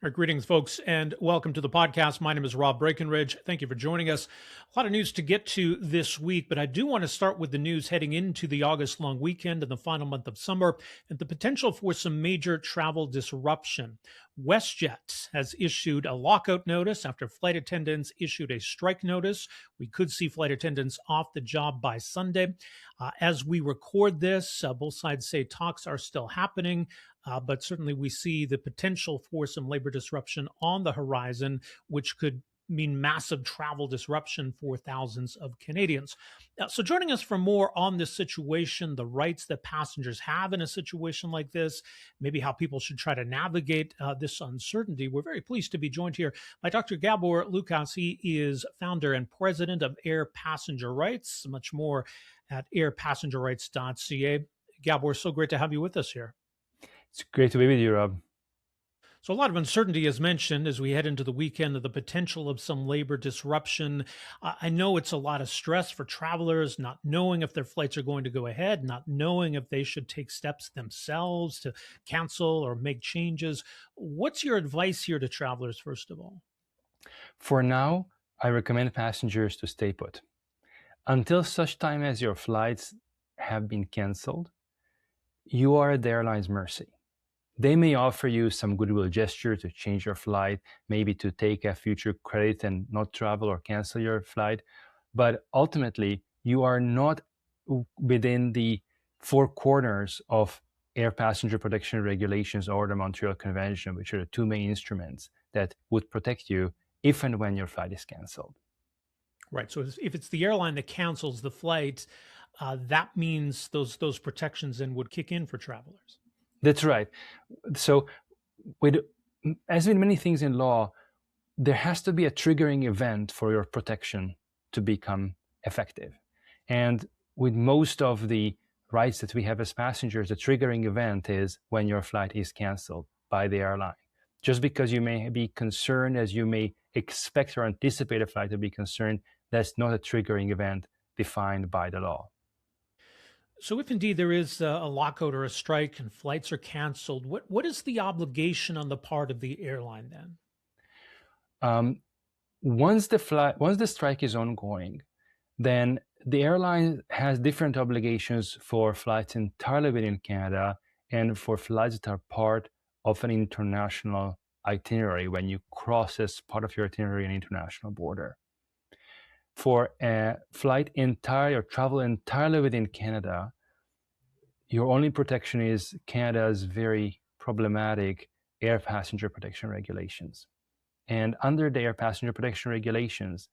Greetings, folks, and welcome to the podcast. My name is Rob Breakenridge. Thank you for joining us. A lot of news to get to this week, but I do want to start with the news heading into the August long weekend and the final month of summer and the potential for some major travel disruption. WestJet has issued a lockout notice after flight attendants issued a strike notice. We could see flight attendants off the job by Sunday. As we record this, both sides say talks are still happening. But certainly we see the potential for some labor disruption on the horizon, which could mean massive travel disruption for thousands of Canadians. So joining us for more on this situation, the rights that passengers have in a situation like this, maybe how people should try to navigate this uncertainty, we're very pleased to be joined here by Dr. Gabor Lukacs. He is founder and president of Air Passenger Rights, much more at airpassengerrights.ca. Gabor, so great to have you with us here. It's great to be with you, Rob. So a lot of uncertainty is mentioned as we head into the weekend of the potential of some labor disruption. I know it's a lot of stress for travelers, not knowing if their flights are going to go ahead, not knowing if they should take steps themselves to cancel or make changes. What's your advice here to travelers, first of all? For now, I recommend passengers to stay put. Until such time as your flights have been canceled, you are at the airline's mercy. They may offer you some goodwill gesture to change your flight, maybe to take a future credit and not travel or cancel your flight. But ultimately, you are not within the four corners of air passenger protection regulations or the Montreal Convention, which are the two main instruments that would protect you if and when your flight is canceled. Right. So if it's the airline that cancels the flight, that means those protections then would kick in for travelers. That's right. So, as with many things in law, there has to be a triggering event for your protection to become effective. And with most of the rights that we have as passengers, the triggering event is when your flight is canceled by the airline. Just because you may be concerned, as you may expect or anticipate a flight to be concerned, that's not a triggering event defined by the law. So, if indeed there is a lockout or a strike and flights are canceled, what is the obligation on the part of the airline then? Once the strike is ongoing, then the airline has different obligations for flights entirely within Canada and for flights that are part of an international itinerary when you cross as part of your itinerary an international border. For a flight or travel entirely within Canada, your only protection is Canada's very problematic air passenger protection regulations. And under the air passenger protection regulations,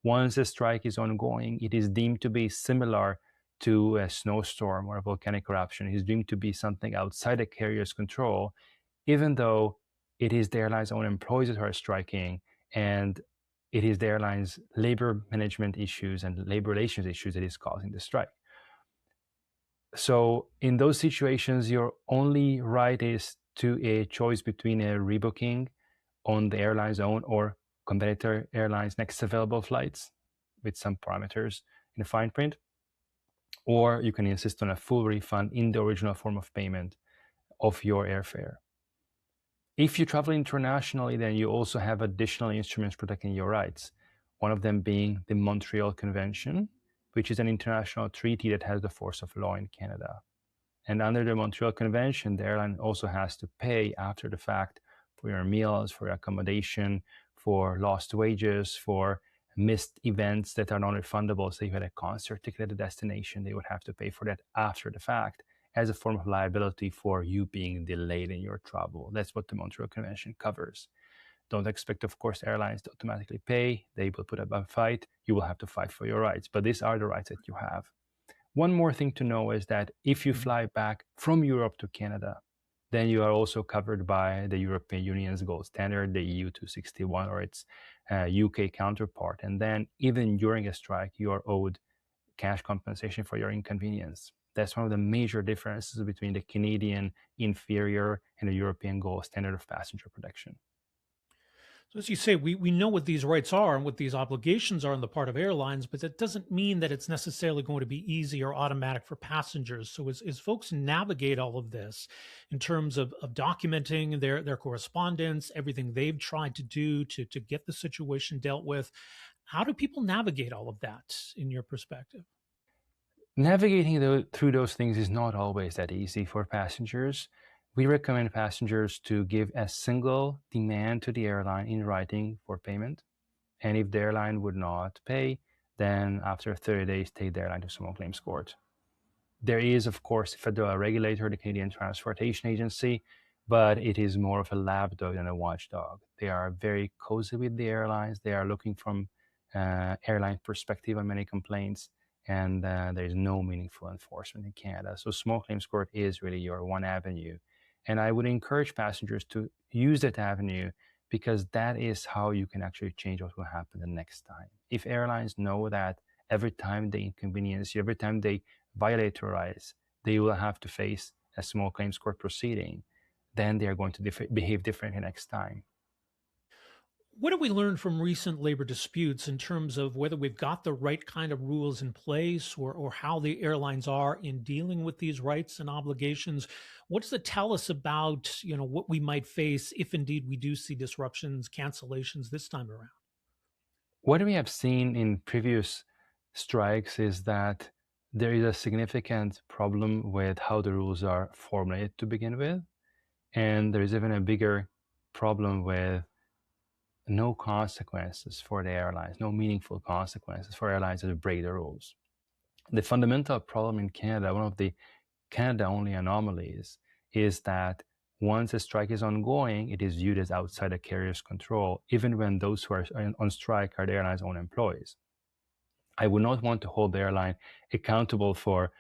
once a strike is ongoing, it is deemed to be similar to a snowstorm or a volcanic eruption. It is deemed to be something outside the carrier's control, even though it is the airline's own employees that are striking, and it is the airline's labor management issues and labor relations issues that is causing the strike. So in those situations, your only right is to a choice between a rebooking on the airline's own or competitor airlines' next available flights with some parameters in the fine print, or you can insist on a full refund in the original form of payment of your airfare. If you travel internationally, then you also have additional instruments protecting your rights, one of them being the Montreal Convention, which is an international treaty that has the force of law in Canada. And under the Montreal Convention, the airline also has to pay after the fact for your meals, for your accommodation, for lost wages, for missed events that are non-refundable. So if you had a concert ticket at a destination, they would have to pay for that after the fact as a form of liability for you being delayed in your travel. That's what the Montreal Convention covers. Don't expect, of course, airlines to automatically pay. They will put up a fight. You will have to fight for your rights. But these are the rights that you have. One more thing to know is that if you fly back from Europe to Canada, then you are also covered by the European Union's gold standard, the EU 261 or its UK counterpart. And then even during a strike, you are owed cash compensation for your inconvenience. That's one of the major differences between the Canadian inferior and the European gold standard of passenger protection. As you say, we know what these rights are and what these obligations are on the part of airlines, but that doesn't mean that it's necessarily going to be easy or automatic for passengers. So as folks navigate all of this in terms of documenting their correspondence, everything they've tried to do to get the situation dealt with, how do people navigate all of that in your perspective? Navigating through those things is not always that easy for passengers. We recommend passengers to give a single demand to the airline in writing for payment. And if the airline would not pay, then after 30 days, take the airline to small claims court. There is, of course, a federal regulator, the Canadian Transportation Agency, but it is more of a lapdog than a watchdog. They are very cozy with the airlines. They are looking from airline perspective on many complaints, and there is no meaningful enforcement in Canada. So small claims court is really your one avenue. And I would encourage passengers to use that avenue because that is how you can actually change what will happen the next time. If airlines know that every time they inconvenience you, every time they violate your rights, they will have to face a small claims court proceeding, then they are going to behave differently next time. What do we learn from recent labor disputes in terms of whether we've got the right kind of rules in place or how the airlines are in dealing with these rights and obligations? What does it tell us about, what we might face if indeed we do see disruptions, cancellations this time around? What we have seen in previous strikes is that there is a significant problem with how the rules are formulated to begin with. And there is even a bigger problem with no consequences for the airlines, no meaningful consequences for airlines that break the rules. The fundamental problem in Canada, one of the Canada-only anomalies, is that once a strike is ongoing, it is viewed as outside a carrier's control, even when those who are on strike are the airline's own employees. I would not want to hold the airline accountable for,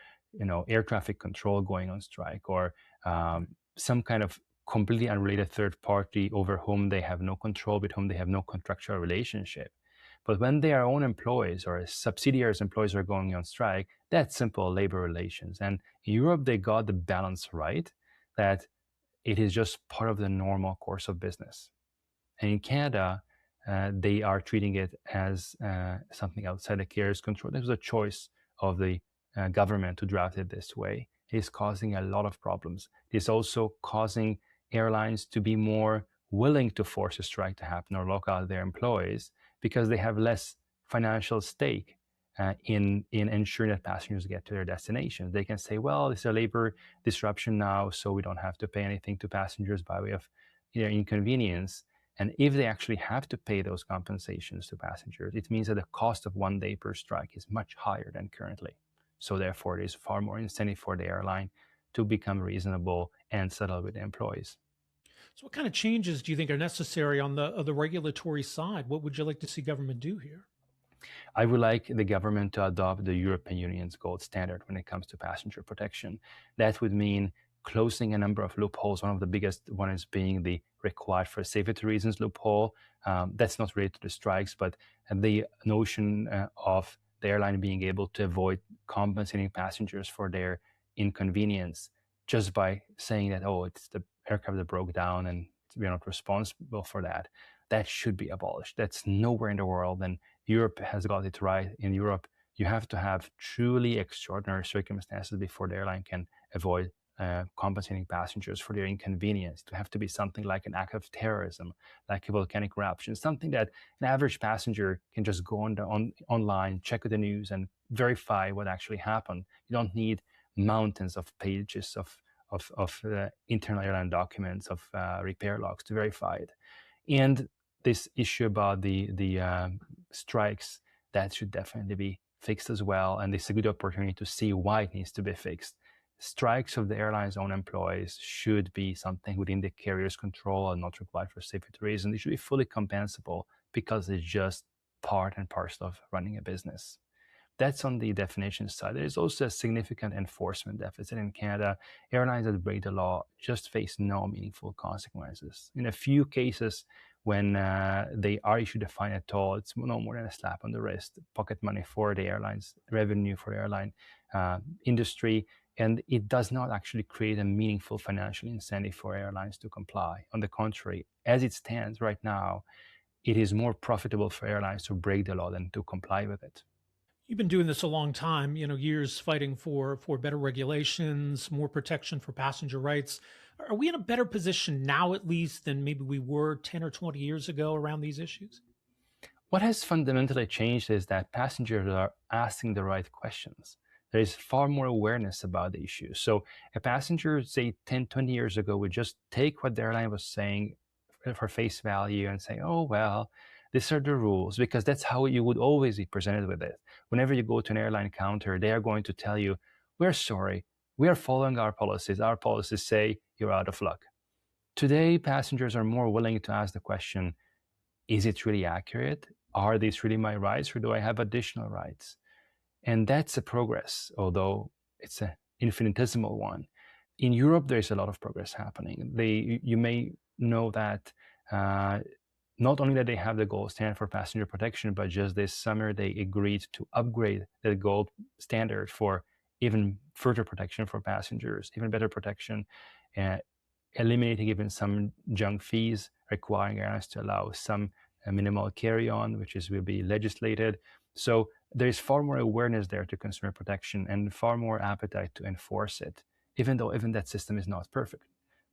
air traffic control going on strike or some kind of completely unrelated third party over whom they have no control, with whom they have no contractual relationship. But when their own employees or subsidiaries' employees are going on strike, that's simple labor relations. And in Europe, they got the balance right that it is just part of the normal course of business. And in Canada, they are treating it as something outside the carrier's control. This was a choice of the government to draft it this way. It is causing a lot of problems. It is also causing airlines to be more willing to force a strike to happen or lock out their employees because they have less financial stake in ensuring that passengers get to their destinations. They can say, well, it's a labor disruption now, so we don't have to pay anything to passengers by way of inconvenience. And if they actually have to pay those compensations to passengers, it means that the cost of 1 day per strike is much higher than currently. So therefore, there is far more incentive for the airline to become reasonable and settle with the employees. So what kind of changes do you think are necessary on the regulatory side? What would you like to see government do here? I would like the government to adopt the European Union's gold standard when it comes to passenger protection. That would mean closing a number of loopholes. One of the biggest ones being the required for safety reasons loophole. That's not related to the strikes, but the notion of the airline being able to avoid compensating passengers for their inconvenience just by saying that, oh, it's the aircraft that broke down and we're not responsible for that. That should be abolished. That's nowhere in the world. And Europe has got it right. In Europe, you have to have truly extraordinary circumstances before the airline can avoid compensating passengers for their inconvenience. To have to be something like an act of terrorism, like a volcanic eruption, something that an average passenger can just go online, check the news, and verify what actually happened. You don't need mountains of pages of internal airline documents, of repair logs to verify it. And this issue about the strikes, that should definitely be fixed as well. And it's a good opportunity to see why it needs to be fixed. Strikes of the airline's own employees should be something within the carrier's control and not required for safety reasons. It should be fully compensable because it's just part and parcel of running a business. That's on the definition side. There is also a significant enforcement deficit in Canada. Airlines that break the law just face no meaningful consequences. In a few cases, when they are issued a fine at all, it's no more than a slap on the wrist, pocket money for the airlines, revenue for the airline industry, and it does not actually create a meaningful financial incentive for airlines to comply. On the contrary, as it stands right now, it is more profitable for airlines to break the law than to comply with it. You've been doing this a long time, years fighting for better regulations, more protection for passenger rights. Are we in a better position now, at least, than maybe we were 10 or 20 years ago around these issues? What has fundamentally changed is that passengers are asking the right questions. There is far more awareness about the issue. So a passenger, say 10, 20 years ago, would just take what the airline was saying for face value and say, oh, well, these are the rules, because that's how you would always be presented with it. Whenever you go to an airline counter, they are going to tell you, we're sorry, we are following our policies. Our policies say you're out of luck. Today, passengers are more willing to ask the question, is it really accurate? Are these really my rights, or do I have additional rights? And that's a progress, although it's an infinitesimal one. In Europe, there's a lot of progress happening. You may know that not only that they have the gold standard for passenger protection, but just this summer they agreed to upgrade the gold standard for even further protection for passengers, even better protection, uh, eliminating even some junk fees, requiring airlines to allow some minimal carry-on, will be legislated. So there's far more awareness there to consumer protection and far more appetite to enforce it, even though even that system is not perfect.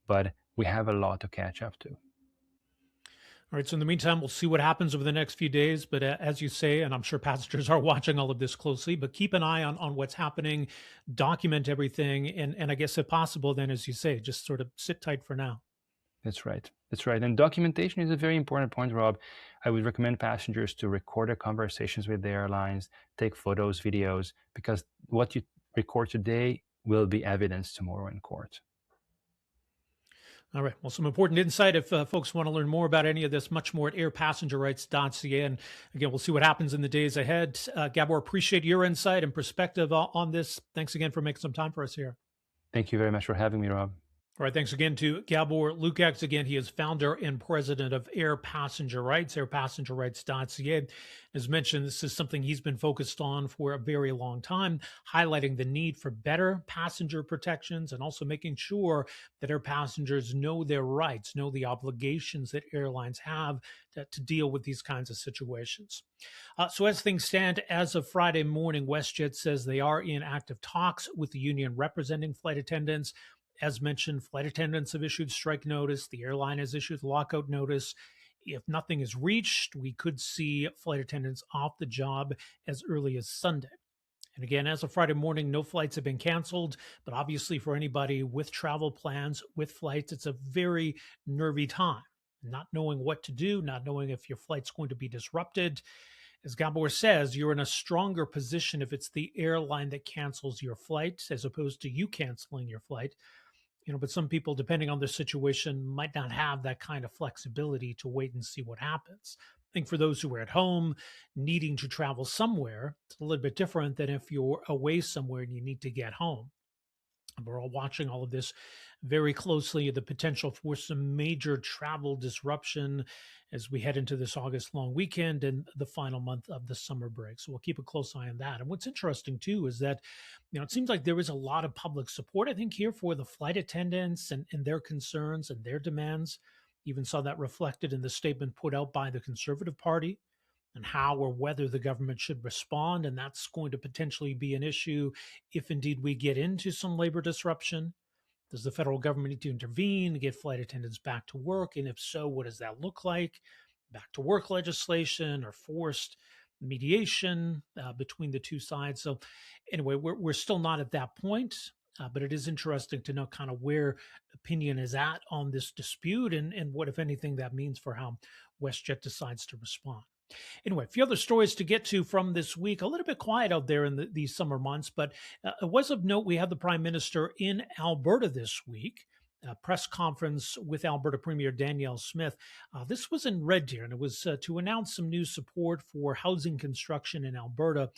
But we have a lot to catch up to. All right. So in the meantime, we'll see what happens over the next few days. But as you say, and I'm sure passengers are watching all of this closely, but keep an eye on what's happening, document everything. And I guess if possible, then, as you say, just sort of sit tight for now. That's right. That's right. And documentation is a very important point, Rob. I would recommend passengers to record their conversations with the airlines, take photos, videos, because what you record today will be evidence tomorrow in court. All right. Well, some important insight. If folks want to learn more about any of this, much more at airpassengerrights.ca. And again, we'll see what happens in the days ahead. Gabor, appreciate your insight and perspective on this. Thanks again for making some time for us here. Thank you very much for having me, Rob. All right. Thanks again to Gabor Lukacs. Again, he is founder and president of Air Passenger Rights, airpassengerrights.ca. As mentioned, this is something he's been focused on for a very long time, highlighting the need for better passenger protections and also making sure that air passengers know their rights, know the obligations that airlines have to deal with these kinds of situations. So as things stand, as of Friday morning, WestJet says they are in active talks with the union representing flight attendants. As mentioned, flight attendants have issued strike notice. The airline has issued lockout notice. If nothing is reached, we could see flight attendants off the job as early as Sunday. And again, as of Friday morning, no flights have been canceled. But obviously, for anybody with travel plans, with flights, it's a very nervy time. Not knowing what to do, not knowing if your flight's going to be disrupted. As Gabor says, you're in a stronger position if it's the airline that cancels your flight as opposed to you canceling your flight. But some people, depending on their situation, might not have that kind of flexibility to wait and see what happens. I think for those who are at home needing to travel somewhere, it's a little bit different than if you're away somewhere and you need to get home. We're all watching all of this very closely, the potential for some major travel disruption as we head into this August long weekend and the final month of the summer break. So we'll keep a close eye on that. And what's interesting too is that, it seems like there is a lot of public support, I think, here for the flight attendants and their concerns and their demands. Even saw that reflected in the statement put out by the Conservative Party and how or whether the government should respond. And that's going to potentially be an issue if indeed we get into some labor disruption. Does the federal government need to intervene to get flight attendants back to work? And if so, what does that look like? Back to work legislation or forced mediation between the two sides. So anyway, we're still not at that point. But it is interesting to know kind of where opinion is at on this dispute and what, if anything, that means for how WestJet decides to respond. Anyway, a few other stories to get to from this week. A little bit quiet out there in these summer months, but it was of note we had the Prime Minister in Alberta this week. A press conference with Alberta Premier Danielle Smith. This was in Red Deer, and it was to announce some new support for housing construction in Alberta.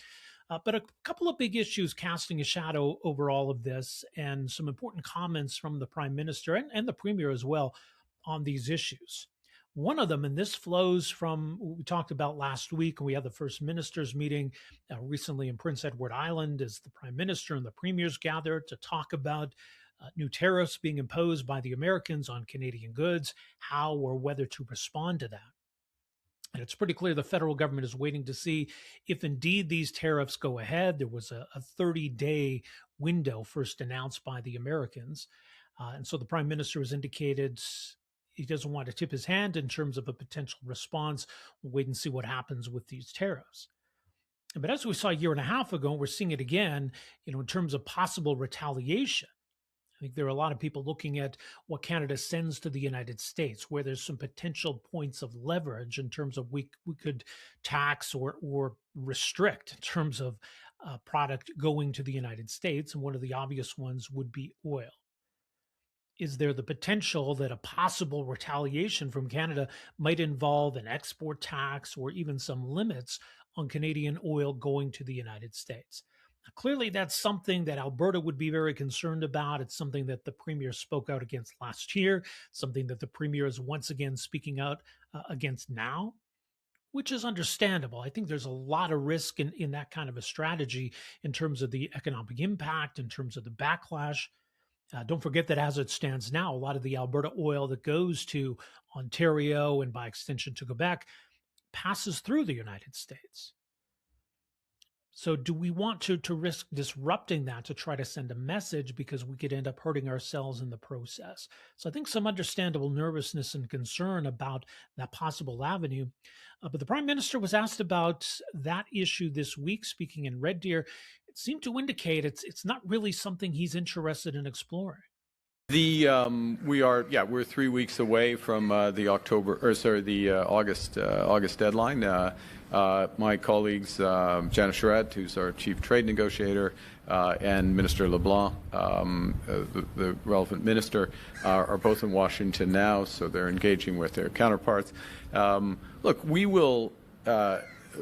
But a couple of big issues casting a shadow over all of this, and some important comments from the Prime Minister and the Premier as well on these issues. One of them, and this flows from what we talked about last week, and we had the First Minister's meeting recently in Prince Edward Island as the Prime Minister and the Premiers gathered to talk about new tariffs being imposed by the Americans on Canadian goods, how or whether to respond to that. And it's pretty clear the federal government is waiting to see if indeed these tariffs go ahead. There was a 30-day window first announced by the Americans. And so the prime minister has indicated he doesn't want to tip his hand in terms of a potential response. We'll wait and see what happens with these tariffs. But as we saw a year and a half ago, we're seeing it again, in terms of possible retaliation. I think there are a lot of people looking at what Canada sends to the United States, where there's some potential points of leverage in terms of we could tax or restrict in terms of product going to the United States. And one of the obvious ones would be oil. Is there the potential that a possible retaliation from Canada might involve an export tax or even some limits on Canadian oil going to the United States? Clearly, that's something that Alberta would be very concerned about. It's something that the premier spoke out against last year, something that the premier is once again speaking out against now, which is understandable. I think there's a lot of risk in that kind of a strategy in terms of the economic impact, in terms of the backlash. Don't forget that as it stands now, a lot of the Alberta oil that goes to Ontario and by extension to Quebec passes through the United States. So do we want to risk disrupting that to try to send a message, because we could end up hurting ourselves in the process? So I think some understandable nervousness and concern about that possible avenue. But the Prime Minister was asked about that issue this week, speaking in Red Deer. It seemed to indicate it's not really something he's interested in exploring. We're 3 weeks away from the August deadline. My colleagues, Janice Charette, who's our chief trade negotiator, and Minister LeBlanc, the relevant minister, are both in Washington now, so they're engaging with their counterparts. Look, we will.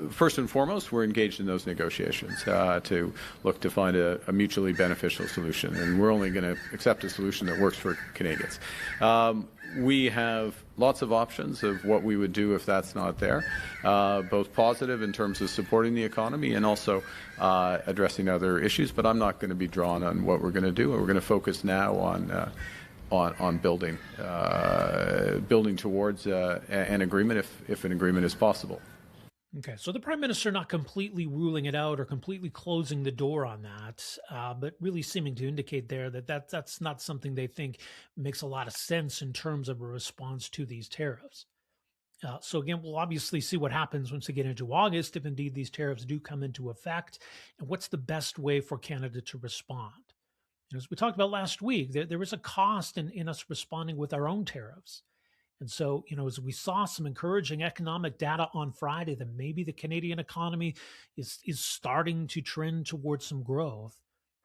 First and foremost, we're engaged in those negotiations to look to find a mutually beneficial solution, and we're only going to accept a solution that works for Canadians. We have lots of options of what we would do if that's not there, both positive in terms of supporting the economy and also addressing other issues, but I'm not going to be drawn on what we're going to do. We're going to focus now on building towards an agreement if an agreement is possible. Okay, so the Prime Minister not completely ruling it out or completely closing the door on that, but really seeming to indicate there that that's not something they think makes a lot of sense in terms of a response to these tariffs. So again, we'll obviously see what happens once we get into August, if indeed these tariffs do come into effect, and what's the best way for Canada to respond. As we talked about last week, there is a cost in us responding with our own tariffs. And so, as we saw some encouraging economic data on Friday, that maybe the Canadian economy is starting to trend towards some growth,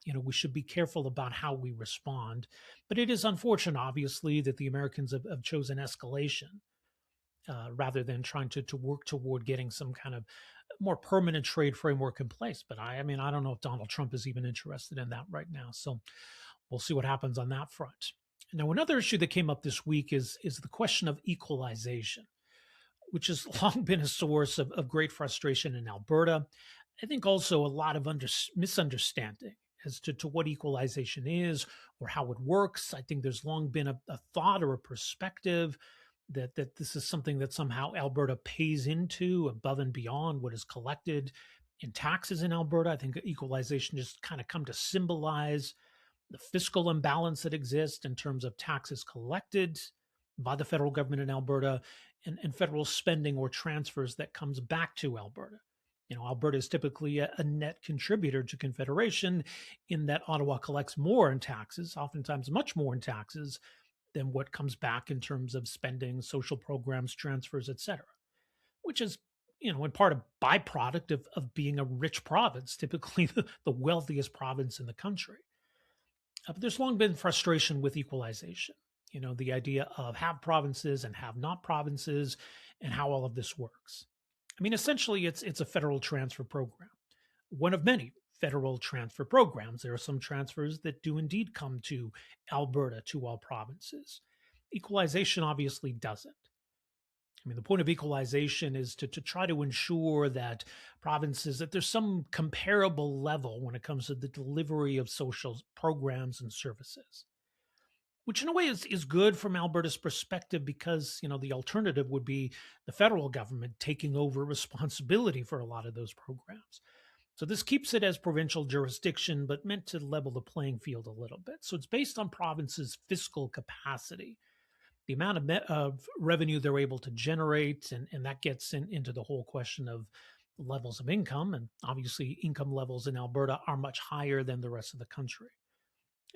we should be careful about how we respond. But it is unfortunate, obviously, that the Americans have chosen escalation rather than trying to work toward getting some kind of more permanent trade framework in place. But I don't know if Donald Trump is even interested in that right now. So we'll see what happens on that front. Now, another issue that came up this week is the question of equalization, which has long been a source of great frustration in Alberta. I think also a lot of misunderstanding as to what equalization is or how it works. I think there's long been a thought or a perspective that this is something that somehow Alberta pays into above and beyond what is collected in taxes in Alberta. I think equalization just kind of come to symbolize the fiscal imbalance that exists in terms of taxes collected by the federal government in Alberta and federal spending or transfers that comes back to Alberta. Alberta is typically a net contributor to Confederation in that Ottawa collects more in taxes, oftentimes much more in taxes than what comes back in terms of spending, social programs, transfers, etc., which is in part a byproduct of being a rich province, typically the wealthiest province in the country. But there's long been frustration with equalization, the idea of have provinces and have not provinces and how all of this works. Essentially, it's a federal transfer program, one of many federal transfer programs. There are some transfers that do indeed come to Alberta, to all provinces. Equalization obviously doesn't. The point of equalization is to try to ensure that provinces, that there's some comparable level when it comes to the delivery of social programs and services. which in a way is good from Alberta's perspective because, the alternative would be the federal government taking over responsibility for a lot of those programs. So this keeps it as provincial jurisdiction, but meant to level the playing field a little bit. So it's based on provinces' fiscal capacity, the amount of revenue they're able to generate, and that gets into the whole question of levels of income. And obviously, income levels in Alberta are much higher than the rest of the country.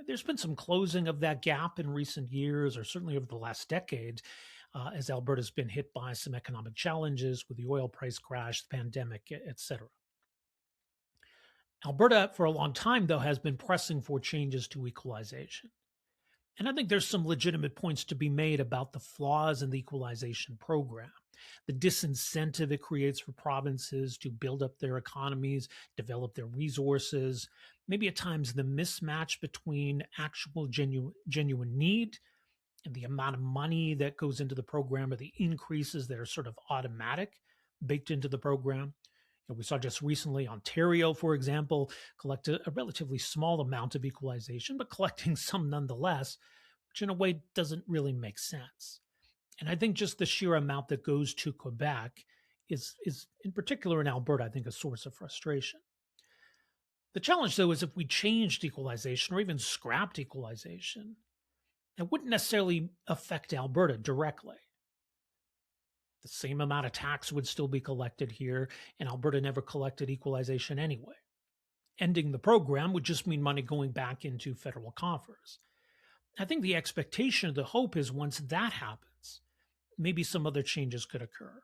There's been some closing of that gap in recent years, or certainly over the last decade, as Alberta's been hit by some economic challenges with the oil price crash, the pandemic, et cetera. Alberta, for a long time, though, has been pressing for changes to equalization. And I think there's some legitimate points to be made about the flaws in the equalization program, the disincentive it creates for provinces to build up their economies, develop their resources, maybe at times the mismatch between actual genuine need and the amount of money that goes into the program, or the increases that are sort of automatic baked into the program. We saw just recently Ontario, for example, collect a relatively small amount of equalization, but collecting some nonetheless, which in a way doesn't really make sense. And I think just the sheer amount that goes to Quebec is in particular in Alberta, I think, a source of frustration. The challenge, though, is if we changed equalization or even scrapped equalization, it wouldn't necessarily affect Alberta directly. The same amount of tax would still be collected here, and Alberta never collected equalization anyway. Ending the program would just mean money going back into federal coffers. I think the expectation, the hope is once that happens, maybe some other changes could occur.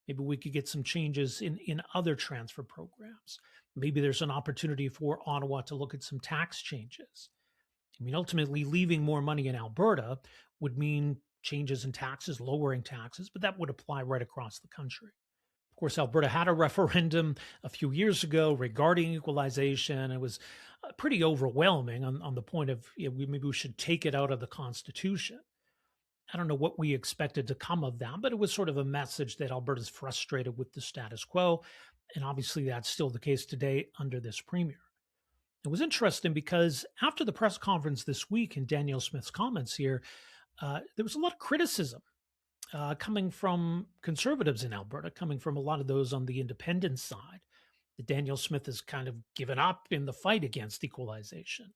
Maybe we could get some changes in other transfer programs. Maybe there's an opportunity for Ottawa to look at some tax changes. I mean, ultimately, leaving more money in Alberta would mean changes in taxes, lowering taxes, but that would apply right across the country. Of course, Alberta had a referendum a few years ago regarding equalization. It was pretty overwhelming on the point of maybe we should take it out of the Constitution. I don't know what we expected to come of that, but it was sort of a message that Alberta's frustrated with the status quo. And obviously, that's still the case today under this premier. It was interesting because after the press conference this week and Danielle Smith's comments here, there was a lot of criticism coming from conservatives in Alberta, coming from a lot of those on the independent side. That Danielle Smith has kind of given up in the fight against equalization,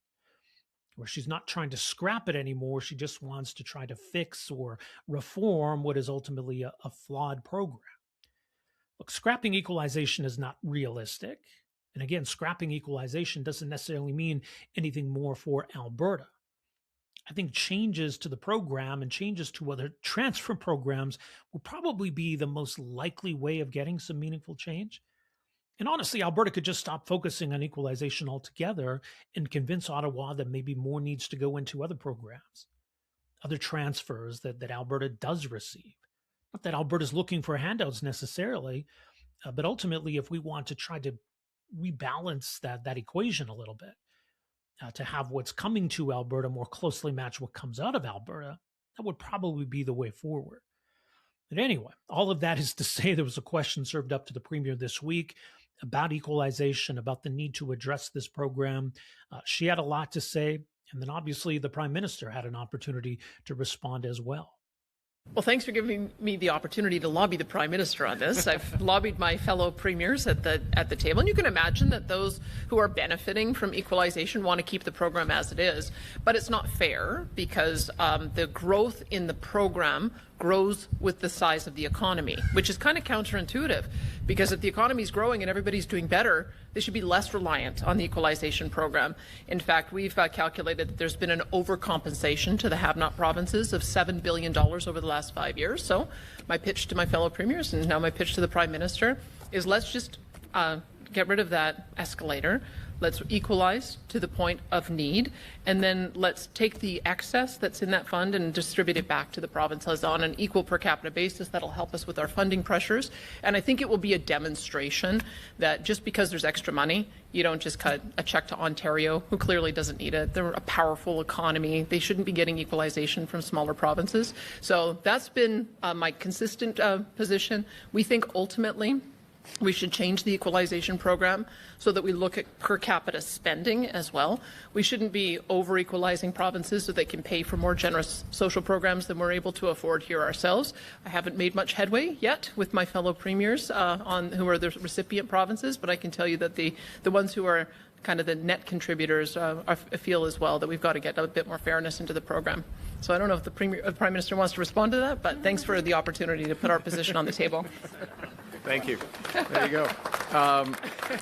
where she's not trying to scrap it anymore. She just wants to try to fix or reform what is ultimately a flawed program. Look, scrapping equalization is not realistic. And again, scrapping equalization doesn't necessarily mean anything more for Alberta. I think changes to the program and changes to other transfer programs will probably be the most likely way of getting some meaningful change. And honestly, Alberta could just stop focusing on equalization altogether and convince Ottawa that maybe more needs to go into other programs, other transfers that Alberta does receive. Not that Alberta's looking for handouts necessarily, but ultimately, if we want to try to rebalance that equation a little bit, to have what's coming to Alberta more closely match what comes out of Alberta, that would probably be the way forward. But anyway, all of that is to say there was a question served up to the Premier this week about equalization, about the need to address this program. She had a lot to say, and then obviously the Prime Minister had an opportunity to respond as well. Well, thanks for giving me the opportunity to lobby the Prime Minister on this. I've lobbied my fellow premiers at the table, and you can imagine that those who are benefiting from equalization want to keep the program as it is. But it's not fair because the growth in the program grows with the size of the economy, which is kind of counterintuitive, because if the economy is growing and everybody's doing better, they should be less reliant on the equalization program. In fact, we've calculated that there's been an overcompensation to the have-not provinces of $7 billion over the last 5 years. So my pitch to my fellow premiers, and now my pitch to the Prime Minister, is let's just get rid of that escalator. Let's equalize to the point of need, and then let's take the excess that's in that fund and distribute it back to the provinces on an equal per capita basis. That'll help us with our funding pressures. And I think it will be a demonstration that just because there's extra money, you don't just cut a check to Ontario, who clearly doesn't need it. They're a powerful economy. They shouldn't be getting equalization from smaller provinces. So that's been my consistent position. We think ultimately We should change the equalization program so that we look at per capita spending as well. We shouldn't be over-equalizing provinces so they can pay for more generous social programs than we're able to afford here ourselves. I haven't made much headway yet with my fellow premiers on who are the recipient provinces, but I can tell you that the ones who are kind of the net contributors feel as well that we've got to get a bit more fairness into the program. So I don't know if the Prime Minister wants to respond to that, but thanks for the opportunity to put our position on the table. Thank you. There you go.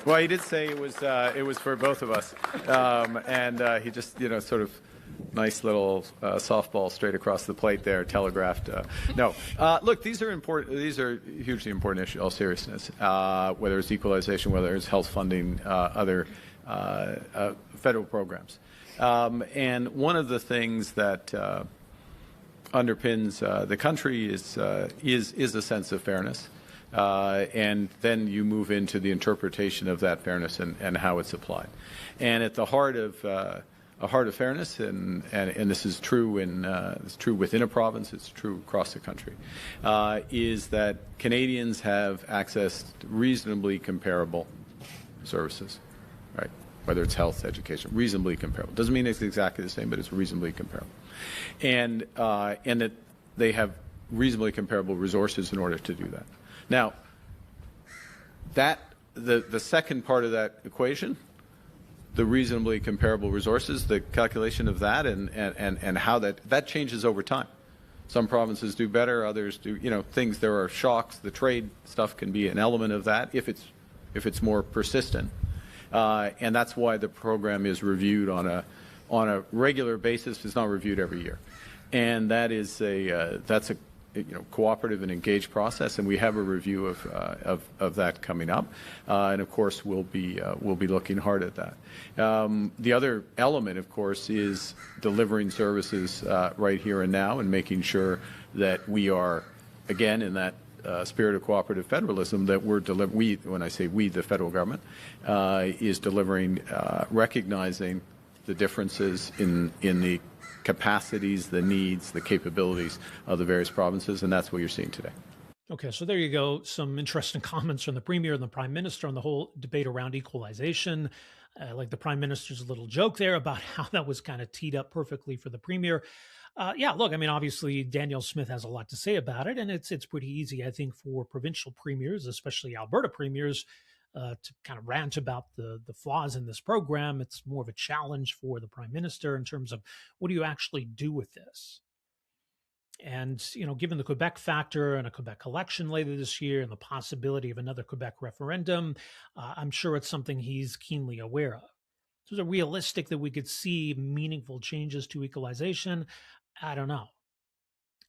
Well, he did say it was for both of us, and he just sort of nice little softball straight across the plate there, telegraphed. No, look, these are important. These are hugely important issues. All seriousness, whether it's equalization, whether it's health funding, other federal programs, and one of the things that underpins the country is a sense of fairness. And then you move into the interpretation of that fairness and how it's applied. And at the heart of fairness, and this is true it's true within a province, it's true across the country, is that Canadians have access to reasonably comparable services, right? Whether it's health, education, reasonably comparable. Doesn't mean it's exactly the same, but it's reasonably comparable, and that they have reasonably comparable resources in order to do that. Now, that the second part of that equation, the reasonably comparable resources, the calculation of that, and how that changes over time. Some provinces do better, others do. Things. There are shocks. The trade stuff can be an element of that if it's more persistent, and that's why the program is reviewed on a regular basis. It's not reviewed every year, and that's a cooperative and engaged process, and we have a review of that coming up, and of course we'll be looking hard at that. The other element, of course, is delivering services right here and now, and making sure that we are, again, in that spirit of cooperative federalism, that when I say we, the federal government, is delivering, recognizing the differences in the capacities, the needs, the capabilities of the various provinces, and that's what you're seeing today. Okay, so there you go. Some interesting comments from the Premier and the Prime Minister on the whole debate around equalization. Like the Prime Minister's little joke there about how that was kind of teed up perfectly for the Premier. Yeah, look, I mean, obviously Danielle Smith has a lot to say about it, and it's pretty easy, I think, for provincial premiers, especially Alberta premiers, to kind of rant about the flaws in this program. It's more of a challenge for the Prime Minister in terms of what do you actually do with this? And, given the Quebec factor and a Quebec election later this year and the possibility of another Quebec referendum, I'm sure it's something he's keenly aware of. So is it realistic that we could see meaningful changes to equalization? I don't know.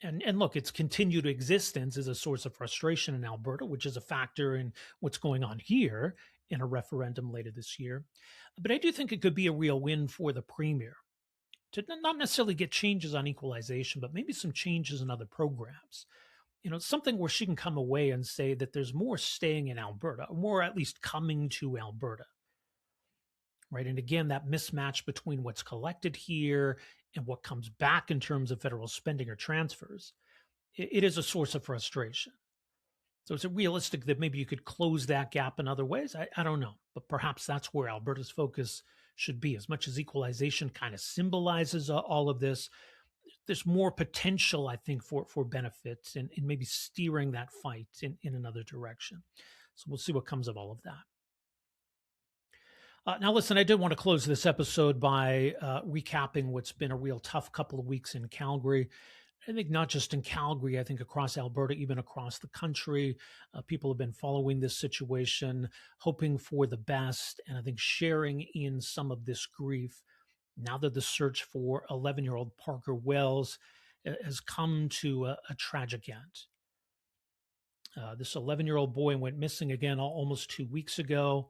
And look, its continued existence is a source of frustration in Alberta, which is a factor in what's going on here in a referendum later this year. But I do think it could be a real win for the Premier to not necessarily get changes on equalization, but maybe some changes in other programs. Something where she can come away and say that there's more staying in Alberta, or more at least coming to Alberta. Right. And again, that mismatch between what's collected here and what comes back in terms of federal spending or transfers, it is a source of frustration. So is it realistic that maybe you could close that gap in other ways? I don't know, but perhaps that's where Alberta's focus should be. As much as equalization kind of symbolizes all of this, there's more potential, I think, for benefits and maybe steering that fight in another direction. So we'll see what comes of all of that. Now, listen, I did want to close this episode by recapping what's been a real tough couple of weeks in Calgary. I think not just in Calgary, I think across Alberta, even across the country, people have been following this situation, hoping for the best, and I think sharing in some of this grief now that the search for 11-year-old Parker Wells has come to a tragic end. This 11-year-old boy went missing again almost 2 weeks ago.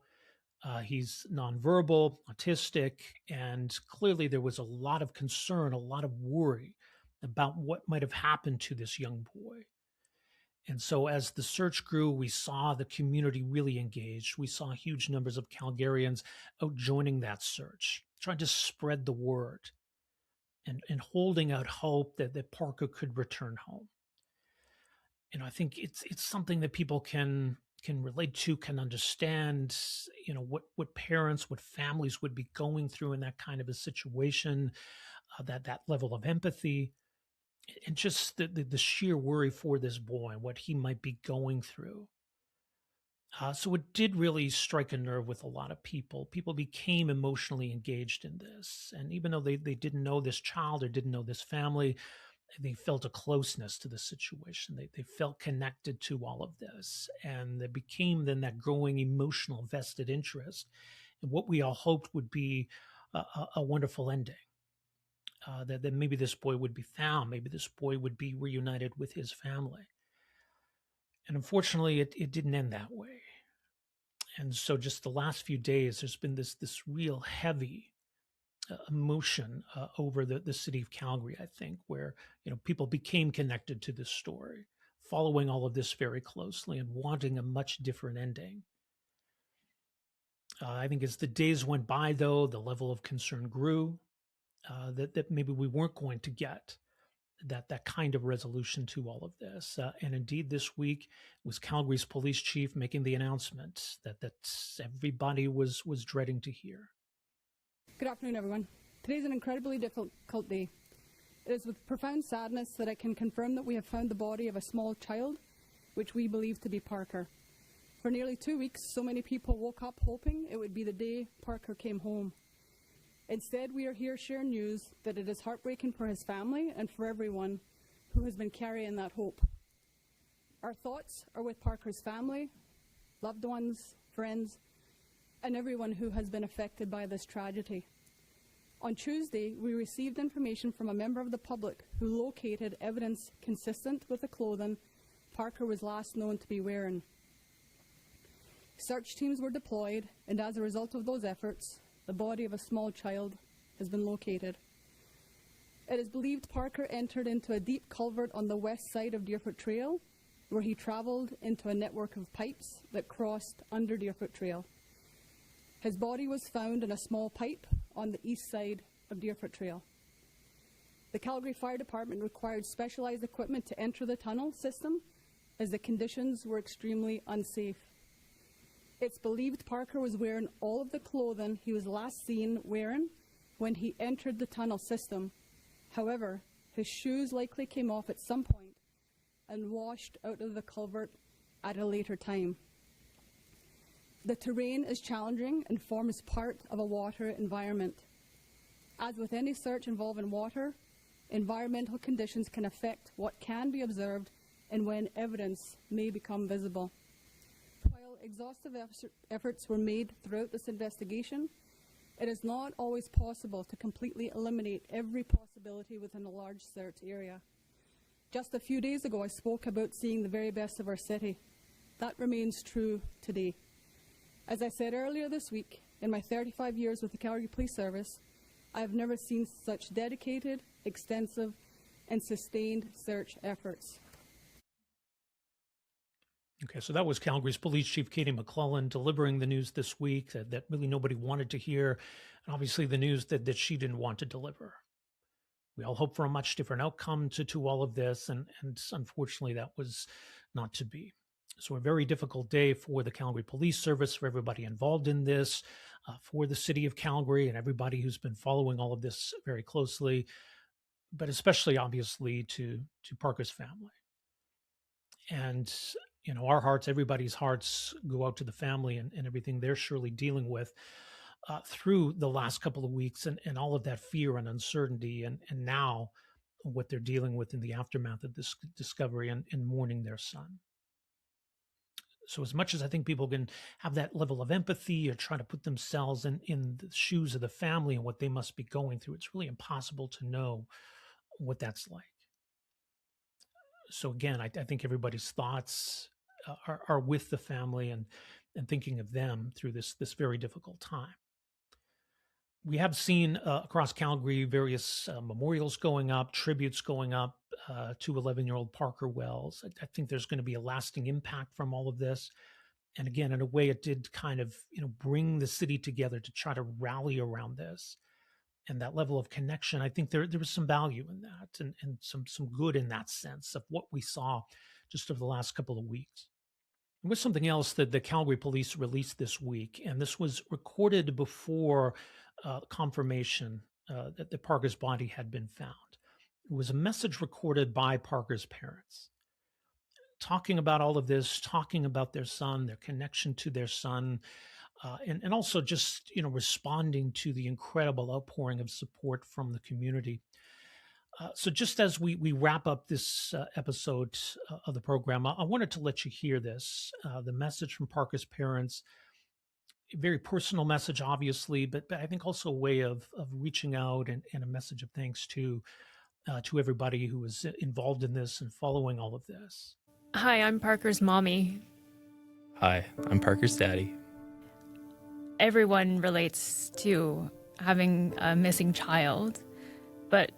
He's nonverbal, autistic, and clearly there was a lot of concern, a lot of worry about what might have happened to this young boy. And so as the search grew, we saw the community really engaged. We saw huge numbers of Calgarians out joining that search, trying to spread the word and holding out hope that Parker could return home. I think it's something that people can can relate to, can understand, what parents, what families would be going through in that kind of a situation, that level of empathy, and just the sheer worry for this boy, what he might be going through. So it did really strike a nerve with a lot of people. People became emotionally engaged in this. And even though they didn't know this child or didn't know this family, they felt a closeness to the situation. They felt connected to all of this. And there became then that growing emotional vested interest in what we all hoped would be a wonderful ending. That maybe this boy would be found, maybe this boy would be reunited with his family. And unfortunately, it didn't end that way. And so just the last few days, there's been this real heavy emotion over the city of Calgary, I think, where people became connected to this story, following all of this very closely and wanting a much different ending. I think as the days went by, though, the level of concern grew, that maybe we weren't going to get that kind of resolution to all of this. And indeed, this week was Calgary's police chief making the announcement that everybody was dreading to hear. Good afternoon, everyone. Today is an incredibly difficult day. It is with profound sadness that I can confirm that we have found the body of a small child, which we believe to be Parker. For nearly 2 weeks, so many people woke up hoping it would be the day Parker came home. Instead, we are here sharing news that it is heartbreaking for his family and for everyone who has been carrying that hope. Our thoughts are with Parker's family, loved ones, friends, and everyone who has been affected by this tragedy. On Tuesday, we received information from a member of the public who located evidence consistent with the clothing Parker was last known to be wearing. Search teams were deployed, and as a result of those efforts, the body of a small child has been located. It is believed Parker entered into a deep culvert on the west side of Deerfoot Trail, where he travelled into a network of pipes that crossed under Deerfoot Trail. His body was found in a small pipe on the east side of Deerfoot Trail. The Calgary Fire Department required specialised equipment to enter the tunnel system as the conditions were extremely unsafe. It's believed Parker was wearing all of the clothing he was last seen wearing when he entered the tunnel system. However, his shoes likely came off at some point and washed out of the culvert at a later time. The terrain is challenging and forms part of a water environment. As with any search involving water, environmental conditions can affect what can be observed and when evidence may become visible. Exhaustive efforts were made throughout this investigation, it is not always possible to completely eliminate every possibility within a large search area. Just a few days ago, I spoke about seeing the very best of our city. That remains true today. As I said earlier this week, in my 35 years with the Calgary Police Service, I have never seen such dedicated, extensive, and sustained search efforts. Okay, so that was Calgary's Police Chief Katie McClellan delivering the news this week that really nobody wanted to hear, and obviously the news that she didn't want to deliver. We all hope for a much different outcome to all of this, and unfortunately that was not to be. So a very difficult day for the Calgary Police Service, for everybody involved in this, for the city of Calgary and everybody who's been following all of this very closely, but especially obviously to Parker's family. And our hearts, everybody's hearts go out to the family and everything they're surely dealing with through the last couple of weeks and all of that fear and uncertainty and now what they're dealing with in the aftermath of this discovery and mourning their son. So as much as I think people can have that level of empathy or try to put themselves in the shoes of the family and what they must be going through, it's really impossible to know what that's like. So again, I think everybody's thoughts are with the family and thinking of them through this very difficult time. We have seen across Calgary various memorials going up, tributes going up to 11-year-old Parker Wells. I think there's going to be a lasting impact from all of this. And again, in a way, it did kind of bring the city together to try to rally around this. And that level of connection, I think there was some value in that and some good in that sense of what we saw just over the last couple of weeks. There was something else that the Calgary police released this week, and this was recorded before confirmation that Parker's body had been found. It was a message recorded by Parker's parents, talking about all of this, talking about their son, their connection to their son, and also just, responding to the incredible outpouring of support from the community. So just as we wrap up this episode of the program, I wanted to let you hear this, the message from Parker's parents, a very personal message, obviously, but I think also a way of reaching out and a message of thanks to everybody who was involved in this and following all of this. Hi, I'm Parker's mommy. Hi, I'm Parker's daddy. Everyone relates to having a missing child, but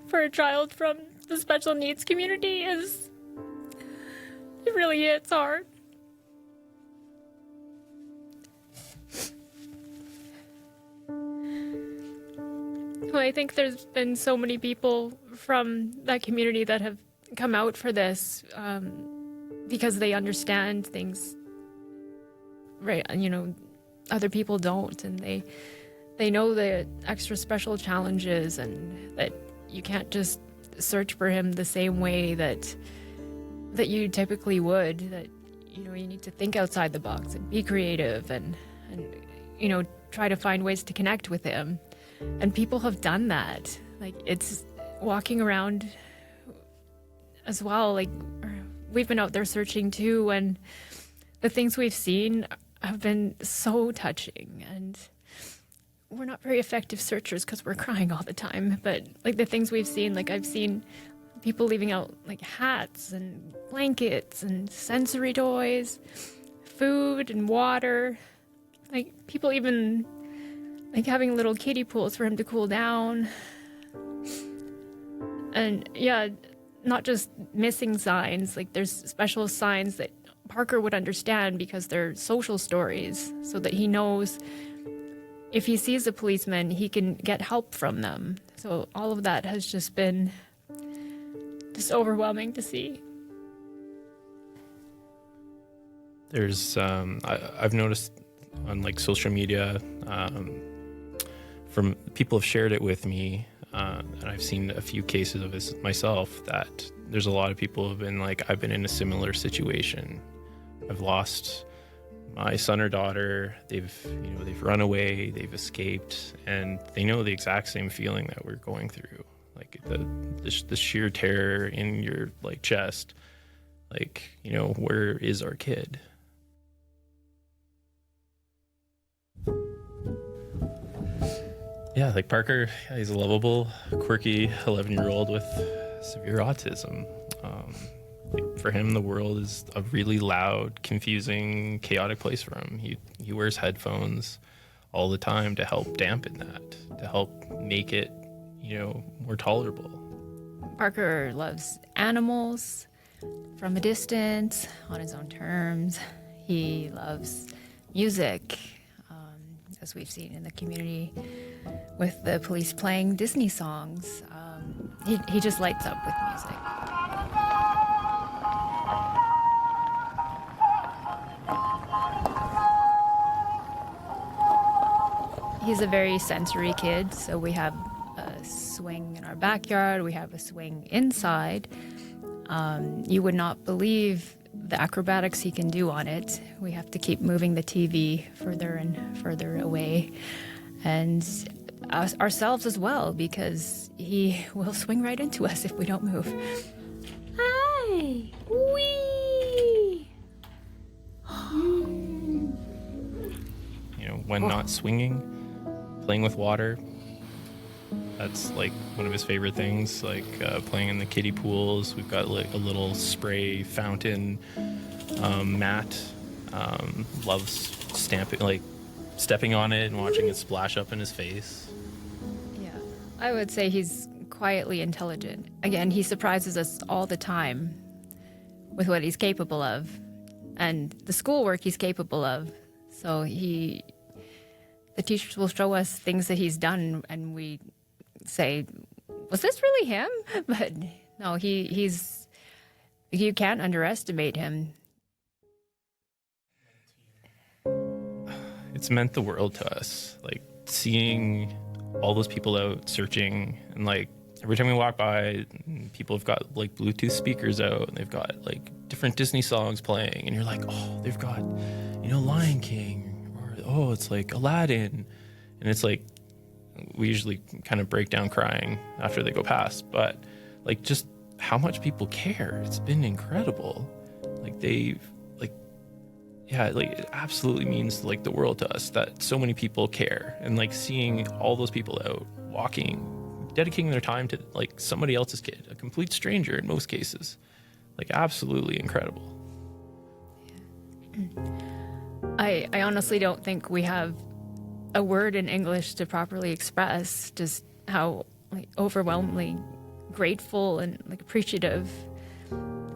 for a child from the special needs community it really hits hard. Well, I think there's been so many people from that community that have come out for this because they understand things, right? Other people don't, and they know the extra special challenges and that you can't just search for him the same way that you typically would, that you need to think outside the box and be creative and try to find ways to connect with him. And people have done that. Like, it's walking around as well. Like, we've been out there searching too, and the things we've seen have been so touching. And we're not very effective searchers because we're crying all the time. But like the things we've seen, like I've seen people leaving out like hats and blankets and sensory toys, food and water. Like people even like having little kiddie pools for him to cool down. And yeah, not just missing signs, like there's special signs that Parker would understand because they're social stories, so that he knows if he sees a policeman, he can get help from them. So all of that has just been just overwhelming to see. There's, I've noticed on like social media, from people have shared it with me, and I've seen a few cases of this myself, that there's a lot of people who have been like, I've been in a similar situation. I've lost my son or daughter. They've run away, they've escaped, and they know the exact same feeling that we're going through. Like the sheer terror in your like chest. Like, where is our kid? Yeah, like Parker, he's a lovable, quirky 11-year-old with severe autism. For him, the world is a really loud, confusing, chaotic place for him. He wears headphones all the time to help dampen that, to help make it, more tolerable. Parker loves animals from a distance, on his own terms. He loves music, as we've seen in the community with the police playing Disney songs. He just lights up with music. He's a very sensory kid, so we have a swing in our backyard, we have a swing inside. You would not believe the acrobatics he can do on it. We have to keep moving the TV further and further away. And ourselves as well, because he will swing right into us if we don't move. Hi! Wee! When not swinging, playing with water. That's like one of his favorite things, like playing in the kiddie pools. We've got like a little spray fountain mat. Loves stepping on it and watching it splash up in his face. Yeah, I would say he's quietly intelligent. Again, he surprises us all the time with what he's capable of and the schoolwork he's capable of. So the teachers will show us things that he's done and we say, was this really him? But No, he's you can't underestimate him. It's meant the world to us. Like seeing all those people out searching, and like every time we walk by, people have got like Bluetooth speakers out and they've got like different Disney songs playing, and you're like, oh, they've got, Lion King, or oh, it's like Aladdin, and it's like we usually kind of break down crying after they go past, but like just how much people care, it's been incredible. Like they've it absolutely means like the world to us that so many people care, and like seeing all those people out walking, dedicating their time to like somebody else's kid, a complete stranger in most cases, like absolutely incredible. I honestly don't think we have a word in English to properly express just how like overwhelmingly grateful and like appreciative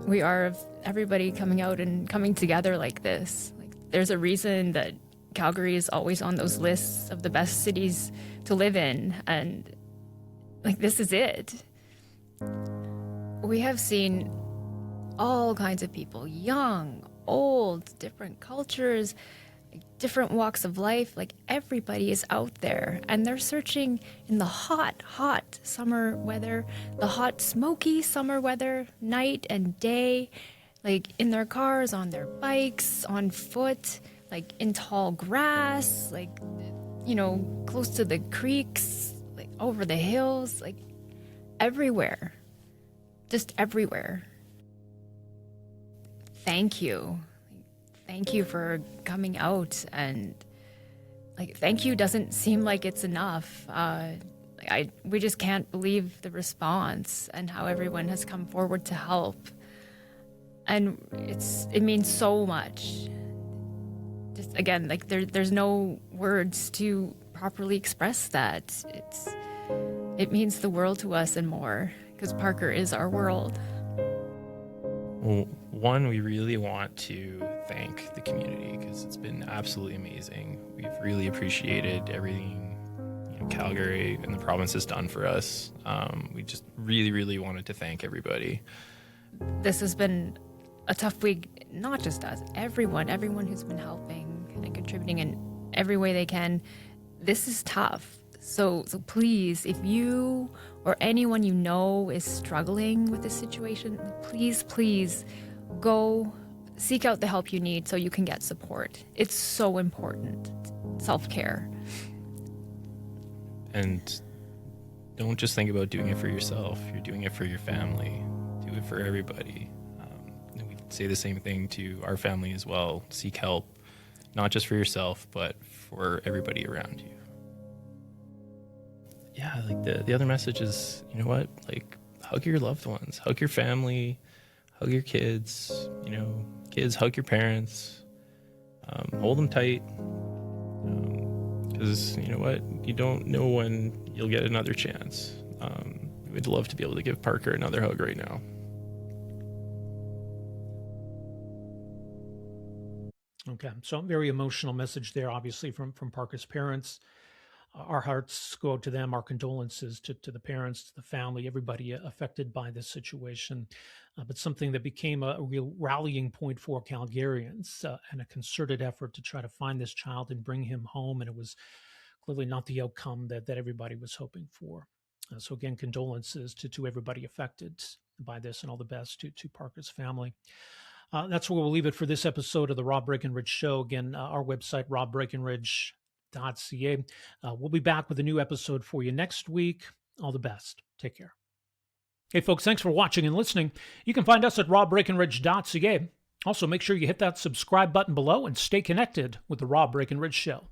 we are of everybody coming out and coming together like this. Like, there's a reason that Calgary is always on those lists of the best cities to live in, and like this is it. We have seen all kinds of people, young, old, different cultures, different walks of life. Like everybody is out there, and they're searching in the hot summer weather, the hot smoky summer weather, night and day, like in their cars, on their bikes, on foot, like in tall grass, like close to the creeks, like over the hills, like everywhere, just everywhere. Thank you. Thank you for coming out, and like thank you doesn't seem like it's enough. We just can't believe the response and how everyone has come forward to help, and it means so much. Just again, like there's no words to properly express that. It means the world to us and more, because Parker is our world. Well, one, we really want to thank the community because it's been absolutely amazing. We've really appreciated everything Calgary and the province has done for us. We just really wanted to thank everybody. This has been a tough week, not just us, everyone who's been helping and contributing in every way they can. This is tough. So please, if you or anyone you know is struggling with this situation, please go seek out the help you need so you can get support. It's so important. Self-care. And don't just think about doing it for yourself. You're doing it for your family. Do it for everybody. We say the same thing to our family as well. Seek help, not just for yourself, but for everybody around you. Yeah, like the other message is, like hug your loved ones, hug your family, hug your kids, kids, hug your parents, hold them tight, because you don't know when you'll get another chance. We'd love to be able to give Parker another hug right now. Okay, so a very emotional message there, obviously, from Parker's parents. Our hearts go out to them, our condolences to the parents, to the family, everybody affected by this situation. But something that became a real rallying point for Calgarians and a concerted effort to try to find this child and bring him home. And it was clearly not the outcome that everybody was hoping for. So again, condolences to everybody affected by this, and all the best to Parker's family. That's where we'll leave it for this episode of the Rob Breakenridge Show. Again, our website, robbreakenridge.ca. We'll be back with a new episode for you next week. All the best. Take care. Hey, folks, thanks for watching and listening. You can find us at robbreakenridge.ca. Also, make sure you hit that subscribe button below and stay connected with the Rob Breakenridge Show.